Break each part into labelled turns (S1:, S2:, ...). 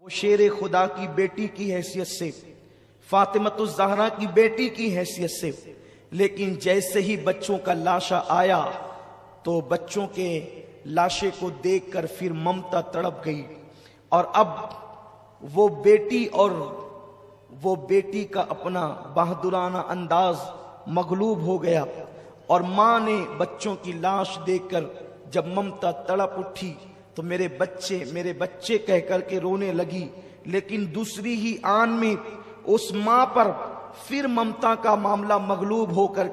S1: وہ شیر خدا کی بیٹی کی حیثیت سے، فاطمۃ الزہرا کی بیٹی کی حیثیت سے، لیکن جیسے ہی بچوں کا لاشا آیا تو بچوں کے لاشے کو دیکھ کر پھر ممتا تڑپ گئی، اور اب وہ بیٹی اور وہ بیٹی کا اپنا بہادرانہ انداز مغلوب ہو گیا، اور ماں نے بچوں کی لاش دیکھ کر جب ممتا تڑپ اٹھی تو میرے بچے کہہ کر کے رونے لگی، لیکن دوسری ہی آن میں اس ماں پر پھر ممتا کا معاملہ مغلوب ہو کر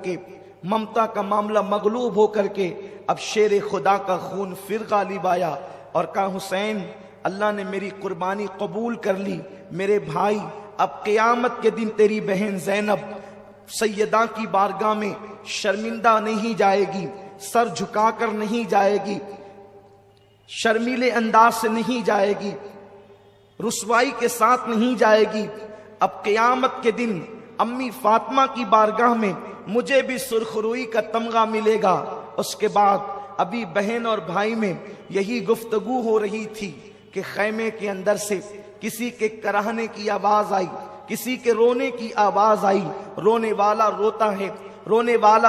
S1: کے اب شیر خدا کا خون پھر غالب آیا اور کہا حسین اللہ نے میری قربانی قبول کر لی، میرے بھائی اب قیامت کے دن تیری بہن زینب سیدہ کی بارگاہ میں شرمندہ نہیں جائے گی، سر جھکا کر نہیں جائے گی، شرمیلے انداز سے نہیں جائے گی، رسوائی کے ساتھ نہیں جائے گی۔ اب قیامت کے دن امی فاطمہ کی بارگاہ میں مجھے بھی سرخروئی کا تمغہ ملے گا۔ اس کے بعد ابھی بہن اور بھائی میں یہی گفتگو ہو رہی تھی کہ خیمے کے اندر سے کسی کے کراہنے کی آواز آئی، کسی کے رونے کی آواز آئی، رونے والا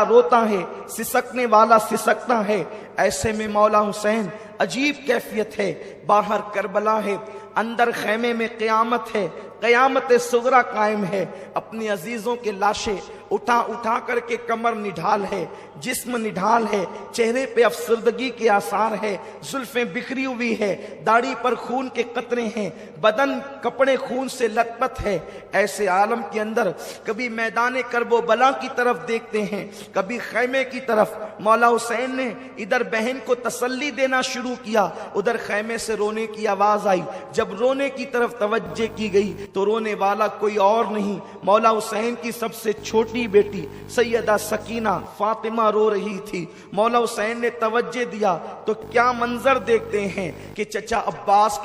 S1: روتا ہے، سسکنے والا سسکتا ہے۔ ایسے میں مولا حسین عجیب کیفیت ہے، باہر کربلا ہے، اندر خیمے میں قیامت ہے، قیامت صغرا قائم ہے، اپنی عزیزوں کے لاشیں اٹھا کر کے کمر نڈھال ہے، جسم نڈھال ہے، چہرے پہ افسردگی کے آثار ہے، زلفیں بکھری ہوئی ہے، داڑھی پر خون کے قطرے ہیں، بدن کپڑے خون سے لت پت ہے۔ ایسے عالم کے اندر کبھی میدان کرب و بلا کی طرف دیکھتے ہیں، کبھی خیمے کی طرف۔ مولا حسین نے ادھر بہن کو تسلی دینا شروع کیا، ادھر خیمے سے رونے کی آواز آئی۔ جب رونے کی طرف توجہ کی گئی تو رونے والا کوئی اور نہیں، مولا حسین کی سب سے چھوٹی بیٹی سیدہ سکینہ فاطمہ رو رہی تھی۔ مولا حسین نے توجہ دیا تو کیا منظر دیکھتے ہیں کہ چچا عباس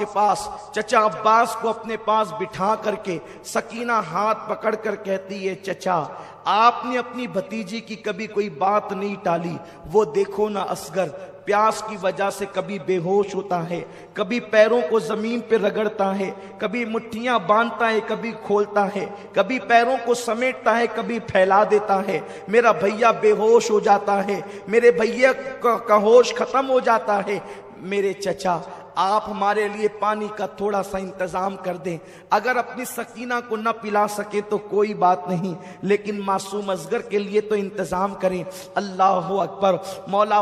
S1: کو اپنے پاس بٹھا کر کے سکینہ ہاتھ پکڑ کر کہتی ہے چچا آپ نے اپنی بھتیجی کی کبھی کوئی بات نہیں ٹالی، وہ دیکھو نا اصغر پیاس کی وجہ سے کبھی بے ہوش ہوتا ہے، کبھی پیروں کو زمین پہ رگڑتا ہے، کبھی مٹھیاں باندھتا ہے، کبھی کھولتا ہے، کبھی پیروں کو سمیٹتا ہے، کبھی پھیلا دیتا ہے، میرا بھیا بے ہوش ہو جاتا ہے، میرے بھیا کا ہوش ختم ہو جاتا ہے۔ میرے چچا آپ ہمارے لیے پانی کا تھوڑا سا انتظام کر دیں، اگر اپنی سکینہ کو نہ پلا سکے تو کوئی بات نہیں، لیکن معصوم اصغر کے لیے تو انتظام کریں۔ اللہ اکبر۔ مولا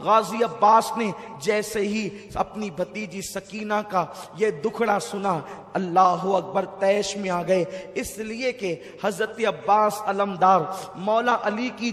S1: غازی عباس نے جیسے ہی اپنی بھتیجی سکینہ کا یہ دکھڑا سنا، اللہ اکبر طیش میں آ گئے، اس لیے کہ حضرت عباس علمدار مولا علی کی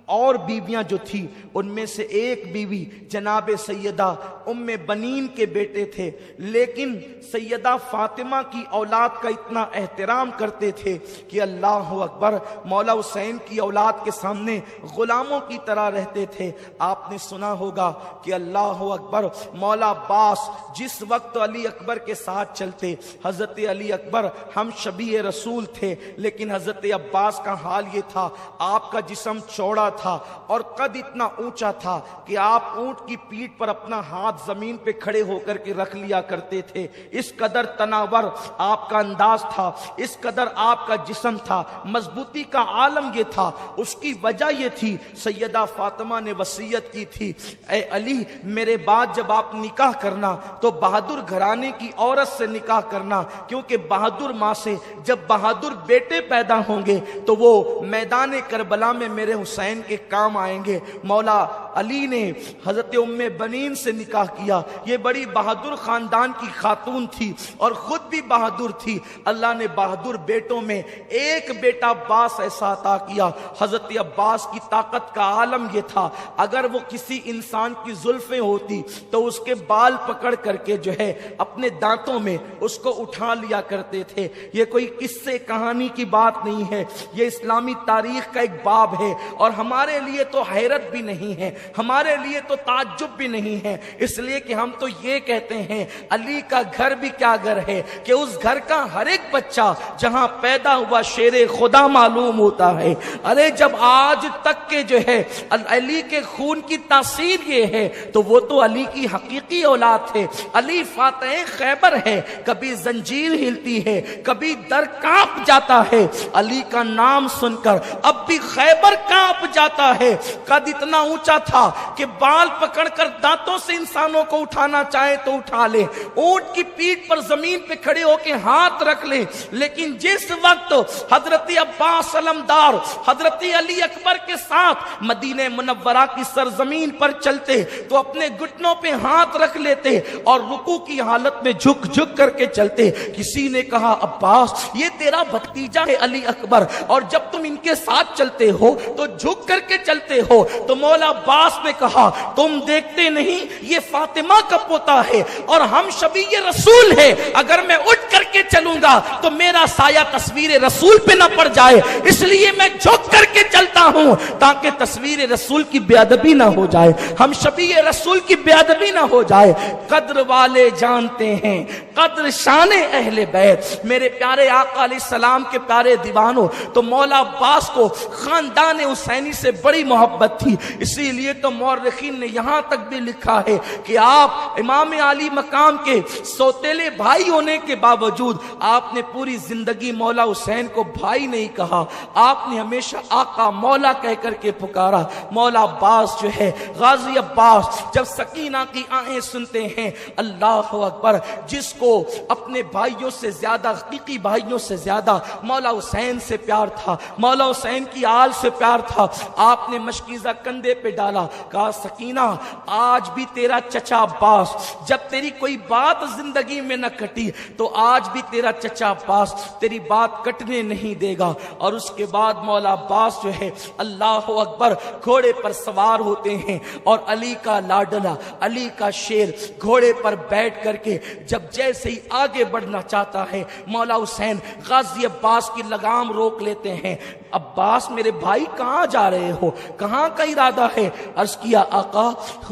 S1: اور بیویاں جو تھی ان میں سے ایک بیوی جناب سیدہ ام بنین کے بیٹے تھے، لیکن سیدہ فاطمہ کی اولاد کا اتنا احترام کرتے تھے کہ اللہ اکبر مولا حسین کی اولاد کے سامنے غلاموں کی طرح رہتے تھے۔ آپ نے سنا ہوگا کہ اللہ اکبر مولا عباس جس وقت علی اکبر کے ساتھ چلتے، حضرت علی اکبر ہم شبیہ رسول تھے، لیکن حضرت عباس کا حال یہ تھا آپ کا جسم چوڑا تھا اور قد اتنا اونچا تھا کہ آپ اونٹ کی پیٹھ پر اپنا ہاتھ زمین پہ کھڑے ہو کر کے رکھ لیا کرتے تھے، اس قدر تناور آپ کا انداز تھا، اس قدر آپ کا جسم تھا، مضبوطی کا عالم یہ تھا۔ اس کی وجہ یہ تھی سیدہ فاطمہ نے وصیت کی تھی اے علی میرے بعد جب آپ نکاح کرنا تو بہادر گھرانے کی عورت سے نکاح کرنا، کیونکہ بہادر ماں سے جب بہادر بیٹے پیدا ہوں گے تو وہ میدان کربلا میں میرے حسین کے کام آئیں گے۔ مولا علی نے حضرت ام بنین سے نکاح کیا، یہ بڑی بہادر خاندان کی خاتون تھی اور خود بھی بہادر تھی۔ اللہ نے بہادر بیٹوں میں ایک بیٹا عباس ایسا عطا کیا۔ حضرت عباس کی طاقت کا عالم یہ تھا اگر وہ کسی انسان کی زلفیں ہوتی تو اس کے بال پکڑ کر کے جو ہے اپنے دانتوں میں اس کو اٹھا لیا کرتے تھے۔ یہ کوئی قصے کہانی کی بات نہیں ہے، یہ اسلامی تاریخ کا ایک باب ہے، اور ہمارے لیے تو حیرت بھی نہیں ہے ہمارے لیے تو تعجب بھی نہیں ہے، اس لیے کہ ہم تو یہ کہتے ہیں علی کا گھر بھی کیا گھر ہے کہ اس گھر کا ہر ایک بچہ جہاں پیدا ہوا شیر خدا معلوم ہوتا ہے۔ ارے جب آج تک کے جو ہے علی کے خون کی تاثیر یہ ہے تو وہ تو علی کی حقیقی اولاد ہے۔ علی فاتح خیبر ہے، کبھی زنجیر ہلتی ہے، کبھی در کانپ جاتا ہے، علی کا نام سن کر اب بھی خیبر کانپ جاتا ہے۔ قد اتنا اونچا تھا کہ بال پکڑ کر دانتوں سے انسانوں کو اٹھانا چاہے تو اٹھا لے، اونٹ کی پیٹھ پر زمین پہ کھڑے ہو کے ہاتھ رکھ لے، لیکن جس وقت حضرت عباس علمدار حضرت علی اکبر کے ساتھ مدینہ منورہ کی سرزمین پر چلتے تو اپنے گھٹنوں پہ ہاتھ رکھ لیتے اور رکوع کی حالت میں جھک جھک کر کے چلتے۔ کسی نے کہا عباس یہ تیرا بھتیجا ہے علی اکبر، اور جب تم ان کے ساتھ چلتے ہو تو جھک کر کے چلتے ہو۔ تو مولا عباس نے کہا تم دیکھتے نہیں یہ فاطمہ کا پوتا ہے اور ہم شبیہ رسول ہے، اگر میں اٹھ کر کے چلوں گا تو میرا سایہ تصویر رسول پہ نہ پڑ جائے، اس لیے میں جھک کر کے چلتا ہوں تاکہ تصویر رسول کی بے ادبی نہ ہو جائے، ہم شبیہ رسول کی بے ادبی نہ ہو جائے۔ قدر والے جانتے ہیں قدر شان اہل بیت، میرے پیارے آقا علیہ السلام کے پیارے دیوانوں، تو مولا عباس کو خاندان حسینی سے بڑی محبت تھی، اسی لیے تو مورخین نے یہاں تک بھی لکھا ہے کہ آپ امام علی مقام کے سوتیلے بھائی ہونے کے باوجود آپ نے پوری زندگی مولا حسین کو بھائی نہیں کہا، آپ نے ہمیشہ آقا مولا کہہ کر کے پکارا۔ مولا عباس جو ہے غازی عباس جب سکینہ کی آہیں سنتے ہیں، اللہ اکبر، جس کو اپنے بھائیوں سے زیادہ، حقیقی بھائیوں سے زیادہ مولا حسین سے پیار تھا، مولا حسین کی آل سے پیار تھا، آپ نے مشکیزہ کندھے پہ ڈالا، کہا سکینہ آج بھی تیرا چچا عباس، جب تیری کوئی بات زندگی میں نہ کٹی تو آج بھی تیرا چچا عباس تیری بات کٹنے نہیں دے گا۔ اور اس کے بعد مولا عباس جو ہے اللہ اکبر گھوڑے پر سوار ہوتے ہیں، اور علی کا لاڈلا، علی کا شیر گھوڑے پر بیٹھ کر کے جب جیسے ہی آگے بڑھنا چاہتا ہے، مولا حسین غازی عباس کی لگام روک لیتے ہیں۔ عباس میرے بھائی کہاں جا رہے ہو، کہاں کا ارادہ ہے؟ عرض کیا آقا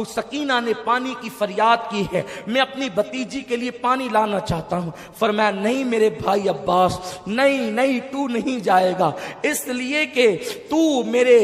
S1: سکینہ نے پانی کی فریاد کی ہے، میں اپنی بھتیجی کے لیے پانی لانا چاہتا ہوں۔ فرمایا نہیں میرے بھائی عباس، نہیں تو نہیں جائے گا، اس لیے کہ تو میرے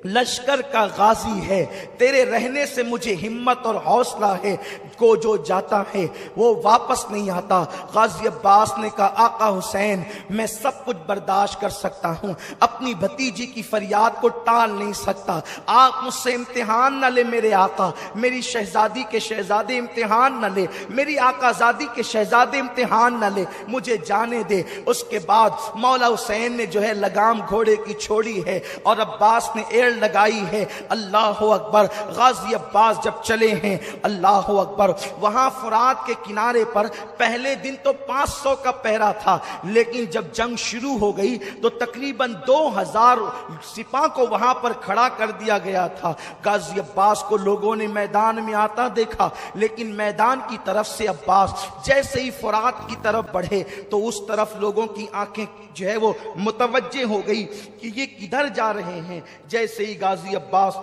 S1: لشکر کا غازی ہے، تیرے رہنے سے مجھے ہمت اور حوصلہ ہے، کو جو جاتا ہے وہ واپس نہیں آتا۔ غازی عباس نے کہا آقا حسین میں سب کچھ برداشت کر سکتا ہوں، اپنی بھتیجی کی فریاد کو ٹال نہیں سکتا، آپ مجھ سے امتحان نہ لے میرے آقا، میری شہزادی کے شہزادے امتحان نہ لے، میری آقا زادی کے شہزادے امتحان نہ لے، مجھے جانے دے۔ اس کے بعد مولا حسین نے جو ہے لگام گھوڑے کی چھوڑی ہے اور عباس نے ایڑ لگائی ہے۔ اللہ اکبر، غازی عباس جب چلے ہیں، اللہ اکبر، وہاں فرات کے کنارے پر پہلے دن تو 500 کا پہرا تھا، لیکن جب جنگ شروع ہو گئی تو تقریباً 2000 سپاہ کو وہاں پر کھڑا کر دیا گیا تھا۔ غازی عباس کو لوگوں نے میدان میں آتا دیکھا، لیکن میدان کی طرف سے عباس جیسے ہی فرات کی طرف بڑھے تو اس طرف لوگوں کی آنکھیں جو ہے وہ متوجہ ہو گئی کہ یہ کدھر جا رہے ہیں۔ جیسے ہی غازی عباس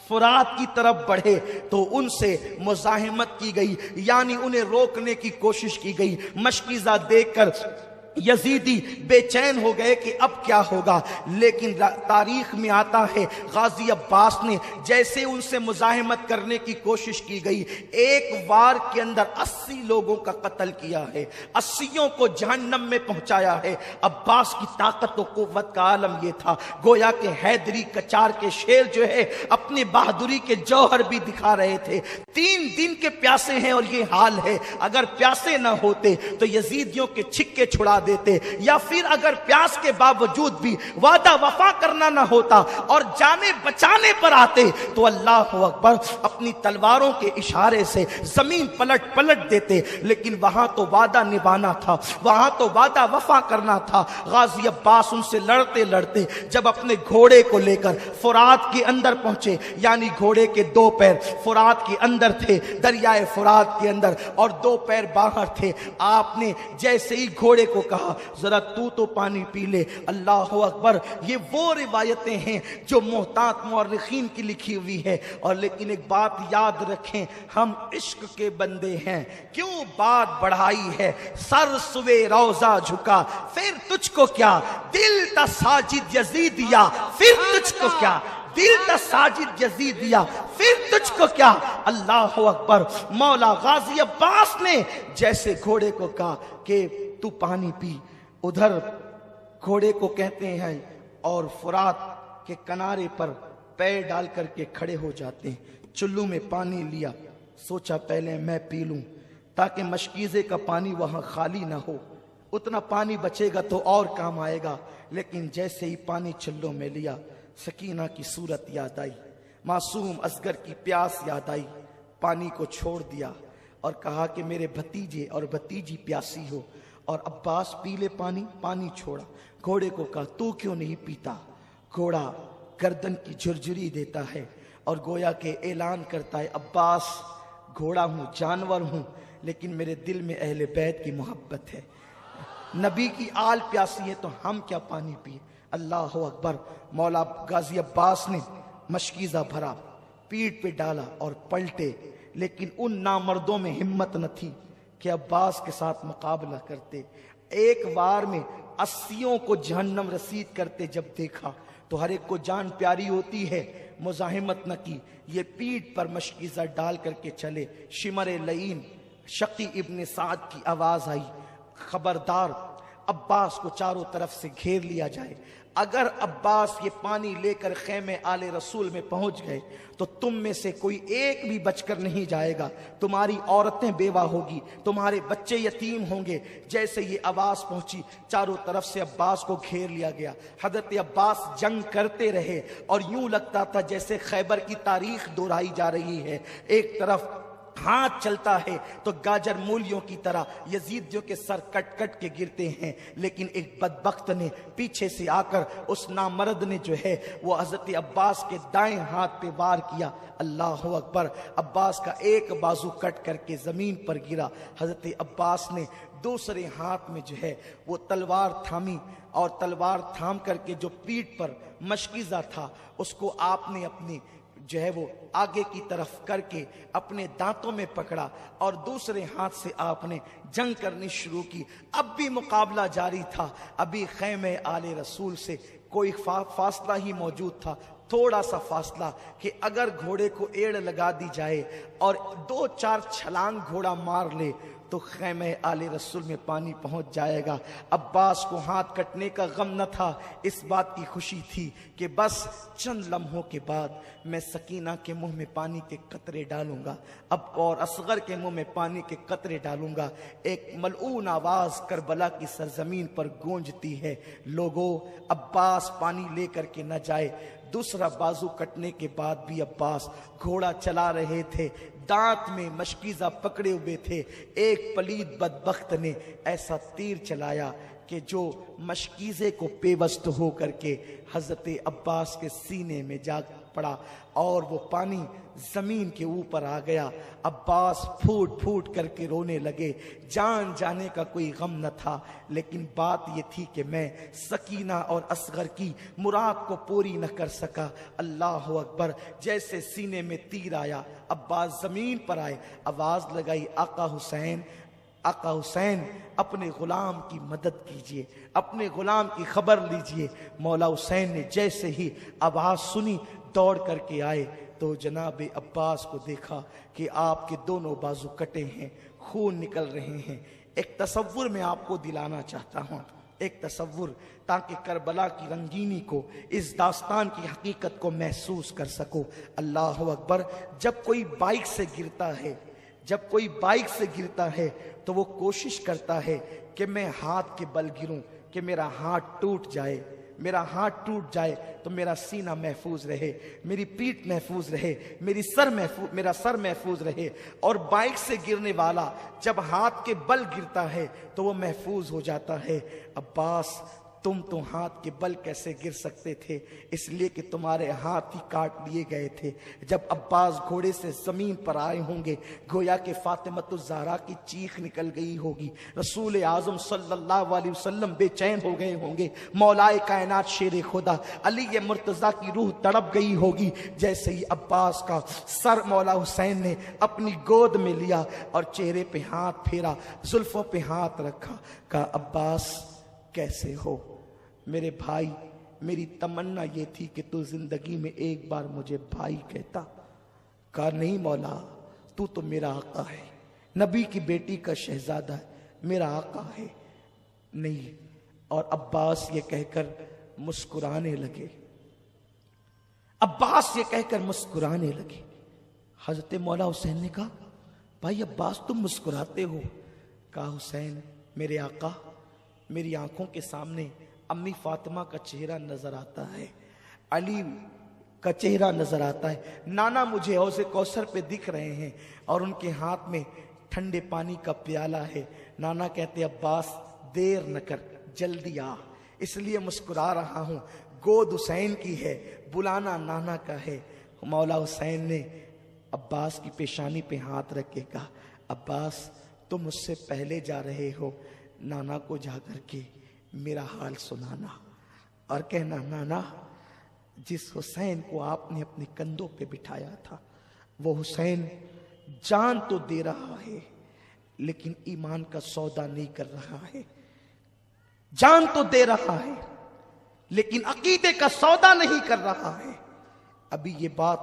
S1: فرات کی طرف بڑھے تو ان سے مزاحمت کی گئی، یعنی انہیں روکنے کی کوشش کی گئی۔ مشکیزہ دیکھ کر یزیدی بے چین ہو گئے کہ اب کیا ہوگا، لیکن تاریخ میں آتا ہے غازی عباس نے جیسے ان سے مزاحمت کرنے کی کوشش کی گئی، ایک وار کے اندر 80 لوگوں کا قتل کیا ہے، 80 کو جہنم میں پہنچایا ہے۔ عباس کی طاقت و قوت کا عالم یہ تھا، گویا کہ حیدری کچار کے شیر جو ہے اپنی بہادری کے جوہر بھی دکھا رہے تھے۔ 3 دن کے پیاسے ہیں اور یہ حال ہے، اگر پیاسے نہ ہوتے تو یزیدیوں کے چھکے چھڑا دیتے، یا پھر اگر پیاس کے باوجود بھی وعدہ وفا کرنا نہ ہوتا اور جانے بچانے پر آتے تو اللہ اکبر اپنی تلواروں کے اشارے سے زمین پلٹ دیتے، لیکن وہاں تو وعدہ نبھانا تھا، وہاں تو وعدہ وفا کرنا تھا۔ غازی عباس ان سے لڑتے جب اپنے گھوڑے کو لے کر فرات کے اندر پہنچے، یعنی گھوڑے کے 2 پیر فرات کے اندر تھے، دریائے فرات کے اندر، اور 2 پیر باہر تھے، آپ نے جیسے ہی گھوڑے کو کہا ذرا تو پانی پی لے۔ اللہ اکبر، یہ وہ روایتیں ہیں جو محتاط مورخین کی لکھی ہوئی ہے۔ اور لیکن ایک بات یاد رکھیں، ہم عشق کے بندے ہیں، کیوں بات بڑھائی ہے؟ سر سوے روضہ جھکا پھر تجھ کو کیا، دل تا ساجد یزیدیا پھر تجھ کو کیا، دل تا ساجد یزیدیا پھر تجھ کو کیا۔ اللہ اکبر، مولا غازی عباس نے جیسے گھوڑے کو کہا کہ تو پانی پی، ادھر گھوڑے کو کہتے ہیں اور فرات کے کنارے پر پیر ڈال کر کے کھڑے ہو جاتے ہیں۔ چلو میں پانی لیا، سوچا پہلے میں پی لوں تاکہ مشکیزے کا پانی وہاں خالی نہ ہو، اتنا پانی بچے گا تو اور کام آئے گا۔ لیکن جیسے ہی پانی چلو میں لیا، سکینہ کی صورت یاد آئی، معصوم اصغر کی پیاس یاد آئی، پانی کو چھوڑ دیا اور کہا کہ میرے بھتیجے اور بھتیجی پیاسی ہو، اور عباس پی لے پانی۔ پانی چھوڑا، گھوڑے کو کہا تو کیوں نہیں پیتا؟ گھوڑا گردن کی جھرجھری دیتا ہے اور گویا کہ اعلان کرتا ہے عباس، گھوڑا ہوں، جانور ہوں، لیکن میرے دل میں اہل بیت کی محبت ہے، نبی کی آل پیاسی ہے تو ہم کیا پانی پیے۔ اللہ اکبر، مولا غازی عباس نے مشکیزہ بھرا، پیٹ پہ ڈالا اور پلٹے، لیکن ان نامردوں میں ہمت نہ تھی کہ عباس کے ساتھ مقابلہ کرتے۔ ایک وار میں 80 کو جہنم رسید کرتے جب دیکھا تو ہر ایک کو جان پیاری ہوتی ہے، مزاحمت نہ کی، یہ پیٹ پر مشکیزہ ڈال کر کے چلے۔ شمر لعین شقی ابن سعد کی آواز آئی، خبردار عباس کو چاروں طرف سے گھیر لیا جائے، اگر عباس یہ پانی لے کر خیمے آل رسول میں پہنچ گئے تو تم میں سے کوئی ایک بھی بچ کر نہیں جائے گا، تمہاری عورتیں بیوہ ہوگی، تمہارے بچے یتیم ہوں گے۔ جیسے یہ آواز پہنچی، چاروں طرف سے عباس کو گھیر لیا گیا۔ حضرت عباس جنگ کرتے رہے اور یوں لگتا تھا جیسے خیبر کی تاریخ دہرائی جا رہی ہے۔ ایک طرف ہاتھ چلتا ہے تو گاجر مولیوں کی طرح یزیدیوں کے سر کٹ کٹ کے گرتے ہیں، لیکن ایک بدبخت نے پیچھے سے آ کر اس نامرد نے جو ہے وہ حضرت عباس کے دائیں ہاتھ پہ وار کیا۔ اللہ اکبر، عباس کا ایک بازو کٹ کر کے زمین پر گرا۔ حضرت عباس نے دوسرے ہاتھ میں جو ہے وہ تلوار تھامی، اور تلوار تھام کر کے جو پیٹھ پر مشکیزہ تھا اس کو آپ نے اپنی جو ہے وہ آگے کی طرف کر کے اپنے دانتوں میں پکڑا اور دوسرے ہاتھ سے آپ نے جنگ کرنی شروع کی۔ اب بھی مقابلہ جاری تھا، ابھی خیمے آل رسول سے کوئی فاصلہ ہی موجود تھا، تھوڑا سا فاصلہ کہ اگر گھوڑے کو ایڑ لگا دی جائے اور 2-4 چھلانگ گھوڑا مار لے تو خیمے آل رسول میں پانی پہنچ جائے گا۔ عباس کو ہاتھ کٹنے کا غم نہ تھا، اس بات کی خوشی تھی کہ بس چند لمحوں کے بعد میں سکینہ کے منہ میں پانی کے قطرے ڈالوں گا، اب اور اصغر کے منہ میں پانی کے قطرے ڈالوں گا۔ ایک ملعون آواز کربلا کی سرزمین پر گونجتی ہے، لوگوں عباس پانی لے کر کے نہ جائے۔ دوسرا بازو کٹنے کے بعد بھی عباس گھوڑا چلا رہے تھے، دانت میں مشکیزہ پکڑے ہوئے تھے۔ ایک پلید بدبخت نے ایسا تیر چلایا کہ جو مشکیزے کو پیوست ہو کر کے حضرت عباس کے سینے میں جا پڑا اور وہ پانی زمین کے اوپر آ گیا۔ عباس پھوٹ پھوٹ کر کے رونے لگے، جان جانے کا کوئی غم نہ تھا، لیکن بات یہ تھی کہ میں سکینہ اور اصغر کی مراد کو پوری نہ کر سکا۔ اللہ اکبر، جیسے سینے میں تیر آیا عباس زمین پر آئے، آواز لگائی آقا حسین، آقا حسین اپنے غلام کی مدد کیجئے، اپنے غلام کی خبر لیجئے۔ مولا حسین نے جیسے ہی آواز سنی دوڑ کر کے آئے تو جناب عباس کو دیکھا کہ آپ کے دونوں بازو کٹے ہیں، خون نکل رہے ہیں۔ ایک تصور میں آپ کو دلانا چاہتا ہوں، ایک تصور، تاکہ کربلا کی رنگینی کو، اس داستان کی حقیقت کو محسوس کر سکو۔ اللہ اکبر، جب کوئی بائک سے گرتا ہے، جب کوئی بائک سے گرتا ہے تو وہ کوشش کرتا ہے کہ میں ہاتھ کے بل گروں، کہ میرا ہاتھ ٹوٹ جائے، میرا ہاتھ ٹوٹ جائے تو میرا سینہ محفوظ رہے، میری پیٹھ محفوظ رہے، میرا سر محفوظ رہے۔ اور بائک سے گرنے والا جب ہاتھ کے بل گرتا ہے تو وہ محفوظ ہو جاتا ہے۔ عباس تم تو ہاتھ کے بل کیسے گر سکتے تھے؟ اس لیے کہ تمہارے ہاتھ ہی کاٹ لیے گئے تھے۔ جب عباس گھوڑے سے زمین پر آئے ہوں گے، گویا کہ فاطمۃ الزہرا کی چیخ نکل گئی ہوگی، رسول اعظم صلی اللہ علیہ وسلم بے چین ہو گئے ہوں گے، مولائے کائنات شیر خدا علی مرتضیٰ کی روح تڑپ گئی ہوگی، جیسے ہی عباس کا سر مولا حسین نے اپنی گود میں لیا اور چہرے پہ ہاتھ پھیرا، زلفوں پہ ہاتھ رکھا، کہا عباس کیسے ہو میرے بھائی؟ میری تمنا یہ تھی کہ تو زندگی میں ایک بار مجھے بھائی کہتا۔ کہا نہیں مولا، تو میرا آقا ہے، نبی کی بیٹی کا شہزادہ ہے، میرا آقا ہے۔ نہیں، اور عباس یہ کہہ کر مسکرانے لگے، عباس یہ کہہ کر مسکرانے لگے۔ حضرت مولا حسین نے کہا بھائی عباس تم مسکراتے ہو؟ کہا حسین میرے آقا، میری آنکھوں کے سامنے امی فاطمہ کا چہرہ نظر آتا ہے، علی کا چہرہ نظر آتا ہے، نانا مجھے حوض کوثر پہ دکھ رہے ہیں اور ان کے ہاتھ میں ٹھنڈے پانی کا پیالہ ہے۔ نانا کہتے عباس دیر نہ کر، جلدی آ، اس لیے مسکرا رہا ہوں، گود حسین کی ہے، بلانا نانا کا ہے۔ مولا حسین نے عباس کی پیشانی پہ ہاتھ رکھ کے کہا عباس تم مجھ سے پہلے جا رہے ہو، نانا کو جا کر کے میرا حال سنانا اور کہنا نانا جس حسین کو آپ نے اپنے کندھوں پہ بٹھایا تھا وہ حسین جان تو دے رہا ہے لیکن ایمان کا سودا نہیں کر رہا ہے، جان تو دے رہا ہے لیکن عقیدے کا سودا نہیں کر رہا ہے۔ ابھی یہ بات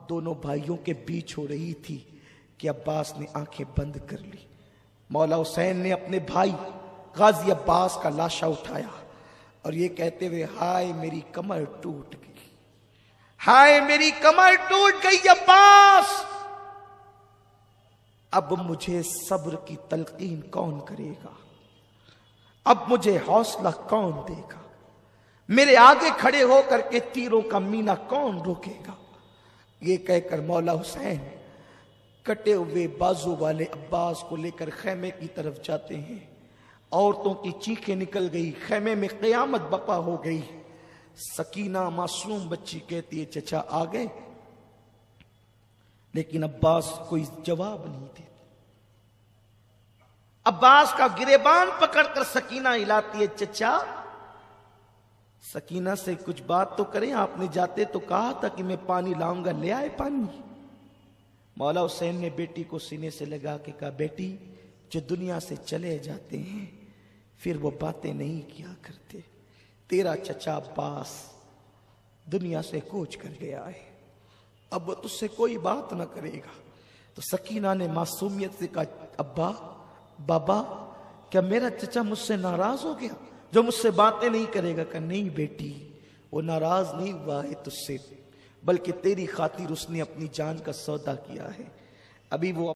S1: دونوں بھائیوں کے بیچ ہو رہی تھی کہ عباس نے آنکھیں بند کر لی۔ مولا حسین نے اپنے بھائی غازی عباس کا لاشا اٹھایا اور یہ کہتے ہوئے ہائے میری کمر ٹوٹ گئی، ہائے میری کمر ٹوٹ گئی عباس، اب مجھے صبر کی تلقین کون کرے گا؟ اب مجھے حوصلہ کون دے گا؟ میرے آگے کھڑے ہو کر کے تیروں کا مینا کون روکے گا؟ یہ کہہ کر مولا حسین کٹے ہوئے بازو والے عباس کو لے کر خیمے کی طرف جاتے ہیں۔ عورتوں کی چیخیں نکل گئی، خیمے میں قیامت بپا ہو گئی۔ سکینہ معصوم بچی کہتی ہے چچا آ گئے، لیکن عباس کوئی جواب نہیں دیتے۔ عباس کا گریبان پکڑ کر سکینہ ہلاتی ہے چچا سکینہ سے کچھ بات تو کریں، آپ نے جاتے تو کہا تھا کہ میں پانی لاؤں گا، لے آئے پانی؟ مولا حسین نے بیٹی کو سینے سے لگا کے کہا بیٹی جو دنیا سے چلے جاتے ہیں پھر وہ باتیں نہیں کیا کرتے، تیرا چچا عباس دنیا سے کوچ کر گیا ہے، اب وہ تجھ سے کوئی بات نہ کرے گا۔ تو سکینہ نے معصومیت سے کہا ابا بابا کیا میرا چچا مجھ سے ناراض ہو گیا جو مجھ سے باتیں نہیں کرے گا؟ کہ نہیں بیٹی وہ ناراض نہیں ہوا ہے تجھ سے، بلکہ تیری خاطر اس نے اپنی جان کا سودا کیا ہے۔ ابھی وہ